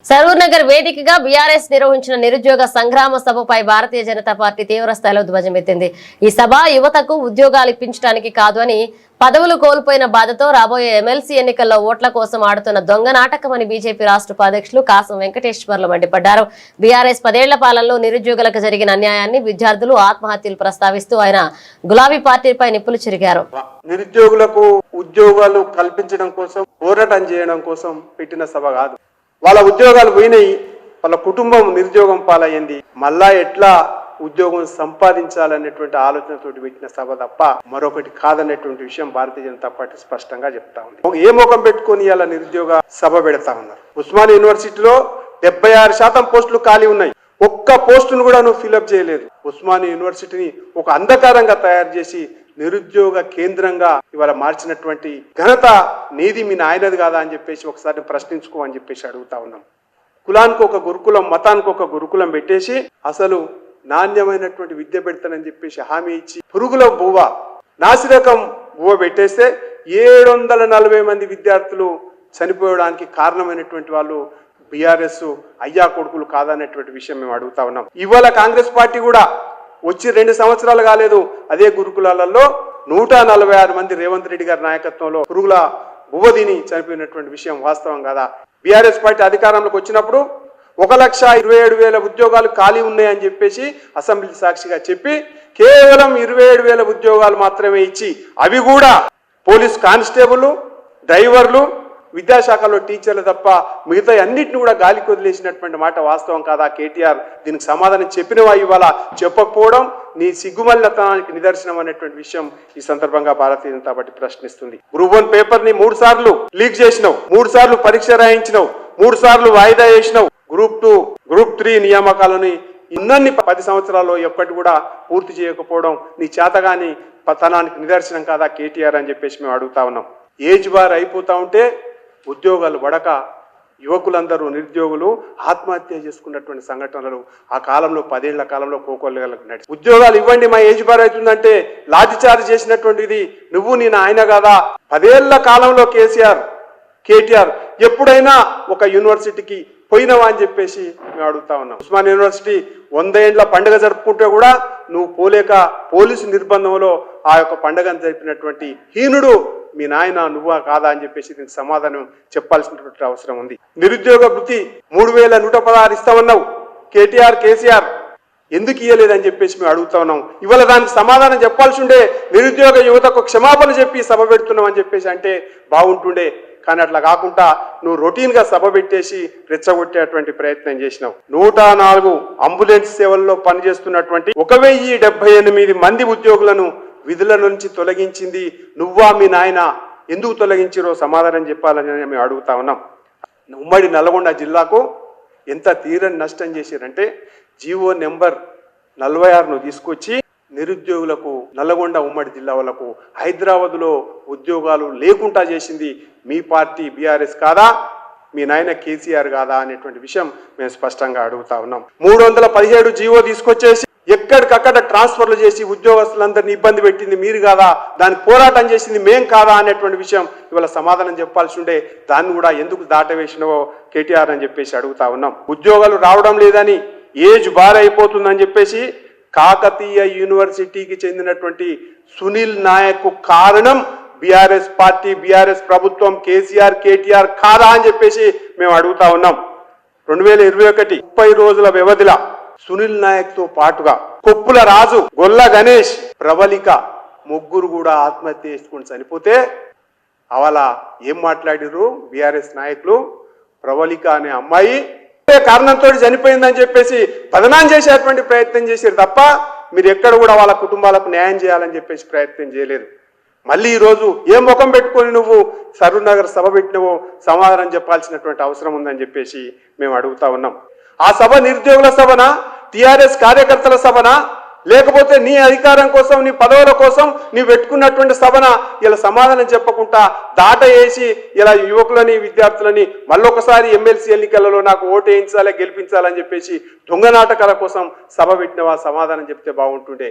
సరూర్ నగర్ వేదికగా బీఆర్ఎస్ నిర్వహించిన నిరుద్యోగ సంగ్రామ సభపై భారతీయ జనతా పార్టీ తీవ్ర స్థాయిలో ధ్వజమెత్తింది. ఈ సభ యువతకు ఉద్యోగాలు ఇప్పించడానికి కాదు అని, పదవులు కోల్పోయిన బాధతో రాబోయే ఎమ్మెల్సీ ఎన్నికల్లో ఓట్ల కోసం ఆడుతున్న దొంగ నాటకమని బీజేపీ రాష్ట్ర ఉపాధ్యక్షులు కాసం వెంకటేశ్వర్లు మండిపడ్డారు. బీఆర్ఎస్ 10 ఏళ్ల పాలనలో నిరుద్యోగులకు జరిగిన అన్యాయాన్ని, విద్యార్థులు ఆత్మహత్యలు ప్రస్తావిస్తూ ఆయన గులాబీ పార్టీపై నిప్పులు చెరిగారు. నిరుద్యోగులకు ఉద్యోగాలు కల్పించడం కోసం, పోరాటం చేయడం కోసం పెట్టిన సభ కాదు. వాళ్ళ ఉద్యోగాలు పోయినాయి, వాళ్ళ కుటుంబం నిరుద్యోగం పాలయ్యింది. మళ్ళా ఎట్లా ఉద్యోగం సంపాదించాలనేటువంటి ఆలోచనతోటి పెట్టిన సభ తప్ప మరొకటి కాదనేటువంటి విషయం భారతీయ జనతా పార్టీ స్పష్టంగా చెప్తా ఉంది. ఏ ముఖం పెట్టుకొని ఇలా నిరుద్యోగ సభ పెడతా ఉన్నారు? ఉస్మానియా యూనివర్సిటీలో 76% పోస్టులు ఖాళీ ఉన్నాయి. ఒక్క పోస్టును కూడా నువ్వు ఫిలప్ చేయలేదు. ఉస్మానియా యూనివర్సిటీని ఒక అంధకారంగా తయారు చేసి నిరుద్యోగ కేంద్రంగా ఇవాళ మార్చినటువంటి ఘనత నీది మీ నాయనది కాదా అని చెప్పేసి ఒకసారి ప్రశ్నించుకో అని చెప్పేసి అడుగుతా ఉన్నాం. కులానికి ఒక గురుకులం, మతానికి ఒక గురుకులం పెట్టేసి అసలు నాణ్యమైనటువంటి విద్య పెడతానని చెప్పేసి హామీ ఇచ్చి పురుగుల బువ్వ, నాసిరకం బువ్వ పెట్టేస్తే 740 మంది విద్యార్థులు చనిపోవడానికి కారణమైనటువంటి వాళ్ళు బీఆర్ఎస్ అయ్యా కొడుకులు కాదనేటువంటి విషయం మేము అడుగుతా ఉన్నాం. ఇవాళ కాంగ్రెస్ పార్టీ కూడా వచ్చి 2 సంవత్సరాలు కాలేదు, అదే గురుకులాలలో 146 మంది రేవంత్ రెడ్డి గారి నాయకత్వంలో పురుగుల బువ్వదిని చనిపోయినటువంటి విషయం వాస్తవం కదా? బీఆర్ఎస్ పార్టీ అధికారంలోకి వచ్చినప్పుడు 1,27,000 ఉద్యోగాలు ఖాళీ ఉన్నాయని చెప్పేసి అసెంబ్లీ సాక్షిగా చెప్పి కేవలం 27,000 ఉద్యోగాలు మాత్రమే ఇచ్చి, అవి కూడా పోలీస్ కానిస్టేబుల్, డ్రైవర్లు, విద్యాశాఖలో టీచర్లు తప్ప మిగతా అన్నింటిని కూడా గాలికి వదిలేసినటువంటి మాట వాస్తవం కాదా? కేటీఆర్ దీనికి సమాధానం చెప్పినవా? ఇవాళ చెప్పకపోవడం నీ సిగ్గుమల్లతనానికి నిదర్శనం అనేటువంటి విషయం ఈ సందర్భంగా Bharatiya Janata party ప్రశ్నిస్తుంది. Group 1 paper ని 3 సార్లు లీక్ చేసినావు, 3 సార్లు పరీక్ష రాయించినావు, 3 సార్లు వాయిదా వేసినావు. గ్రూప్ 2, గ్రూప్ 3 నియామకాలని ఇన్ని 10 సంవత్సరాల్లో ఎప్పటి కూడా పూర్తి చేయకపోవడం నీ చేతగాని పతనానికి నిదర్శనం కాదా కేటీఆర్ అని చెప్పేసి మేము అడుగుతా ఉన్నాం. ఏజ్ బార్ అయిపోతా ఉంటే ఉద్యోగాలు పడక యువకులందరూ నిరుద్యోగులు ఆత్మహత్య చేసుకున్నటువంటి సంఘటనలు ఆ కాలంలో 10 ఏళ్ల కాలంలో కోకొల్లలకు నడిచి, ఉద్యోగాలు ఇవ్వండి మా ఏజ్ బార్ అవుతుందంటే లాఠీ చార్జ్ చేసినటువంటిది నువ్వు నీ ఆయన కాదా? 10 ఏళ్ల కాలంలో కేటీఆర్ ఎప్పుడైనా ఒక యూనివర్సిటీకి పోయినవా అని చెప్పేసి మేము అడుగుతా ఉన్నాం. ఉస్మానియా యూనివర్సిటీ 100 ఏళ్ల పండుగ జరుపుకుంటే కూడా నువ్వు పోలేక పోలీసు నిర్బంధంలో ఆ యొక్క పండుగను జరిపినటువంటి హీనుడు మీ నాయన నువ్వా కాదా అని చెప్పేసి దీనికి సమాధానం చెప్పాల్సినటువంటి అవసరం ఉంది. నిరుద్యోగ వృత్తి 3,116 ఇస్తామన్నావు కేసీఆర్ ఎందుకు ఇయ్యలేదని చెప్పేసి మేము అడుగుతా ఉన్నాం. ఇవాళ దానికి సమాధానం చెప్పాల్సి ఉండే, నిరుద్యోగ యువతకు క్షమాపణ చెప్పి సభ పెడుతున్నాం అని చెప్పేసి అంటే బాగుంటుండే. కానీ అట్లా కాకుండా నువ్వు రొటీన్ గా సభ పెట్టేసి రెచ్చగొట్టేటువంటి ప్రయత్నం చేసినావు. 104 అంబులెన్స్ సేవల్లో పనిచేస్తున్నటువంటి 1,078 మంది ఉద్యోగులను విధుల నుంచి తొలగించింది నువ్వా మీ నాయన? ఎందుకు తొలగించిరో సమాధానం చెప్పాలని మేము అడుగుతా ఉన్నాం. ఉమ్మడి నల్గొండ జిల్లాకు ఎంత తీరని నష్టం చేశారంటే జీవో నెంబర్ 46ను తీసుకొచ్చి నిరుద్యోగులకు, నల్గొండ ఉమ్మడి జిల్లా వాళ్ళకు హైదరాబాద్లో ఉద్యోగాలు లేకుండా చేసింది మీ పార్టీ బీఆర్ఎస్ కాదా, మీ నాయన కేసీఆర్ కాదా అనేటువంటి విషయం మేము స్పష్టంగా అడుగుతా ఉన్నాం. 317 జీవో తీసుకొచ్చేసి ఎక్కడికక్కడ ట్రాన్స్ఫర్లు చేసి ఉద్యోగస్తులందరినీ ఇబ్బంది పెట్టింది మీరు కాదా, దానికి పోరాటం చేసింది మేం కాదా అనేటువంటి విషయం ఇవాళ సమాధానం చెప్పాల్సి ఉండే. దాన్ని కూడా ఎందుకు దాటవేసినవో కేటీఆర్ అని చెప్పేసి అడుగుతా ఉన్నాం. ఉద్యోగాలు రావడం లేదని, ఏజ్ బార్ అయిపోతుందని చెప్పేసి కాకతీయ యూనివర్సిటీకి చెందినటువంటి సునీల్ నాయక్ కారణం బీఆర్ఎస్ పార్టీ, బీఆర్ఎస్ ప్రభుత్వం, కేటీఆర్ కాదా అని చెప్పేసి మేము అడుగుతా ఉన్నాం. 2021 30 రోజుల వ్యవధిలో సునీల్ నాయక్ తో పాటుగా కొప్పుల రాజు, గొల్ల గణేష్, ప్రవళిక ముగ్గురు కూడా ఆత్మహత్య చేసుకుని చనిపోతే అవలా ఏం మాట్లాడిరు బీఆర్ఎస్ నాయకులు? ప్రవళిక అనే అమ్మాయి కారణంతో చనిపోయిందని చెప్పేసి బదనాం చేసేటువంటి ప్రయత్నం చేశారు తప్ప మీరు ఎక్కడ కూడా వాళ్ళ కుటుంబాలకు న్యాయం చేయాలని చెప్పేసి ప్రయత్నం చేయలేదు. మళ్ళీ ఈరోజు ఏ ముఖం పెట్టుకొని నువ్వు సరూర్ నగర్ సభ పెట్టినవో సమాధానం చెప్పాల్సినటువంటి అవసరం ఉందని చెప్పేసి మేము అడుగుతా ఉన్నాం. ఆ సభ నిరుద్యోగుల సభనా, టీఆర్ఎస్ కార్యకర్తల సభనా, లేకపోతే నీ అధికారం కోసం, నీ పదవుల కోసం నీ పెట్టుకున్నటువంటి సభన? ఇలా సమాధానం చెప్పకుండా దాట వేసి ఇలా యువకులని, విద్యార్థులని మళ్ళొకసారి ఎమ్మెల్సీ ఎన్నికలలో నాకు ఓటు వేయించాలి, గెలిపించాలని చెప్పేసి దొంగ నాటకాల కోసం సభ పెట్టినవా? సమాధానం చెప్తే బాగుంటుండే.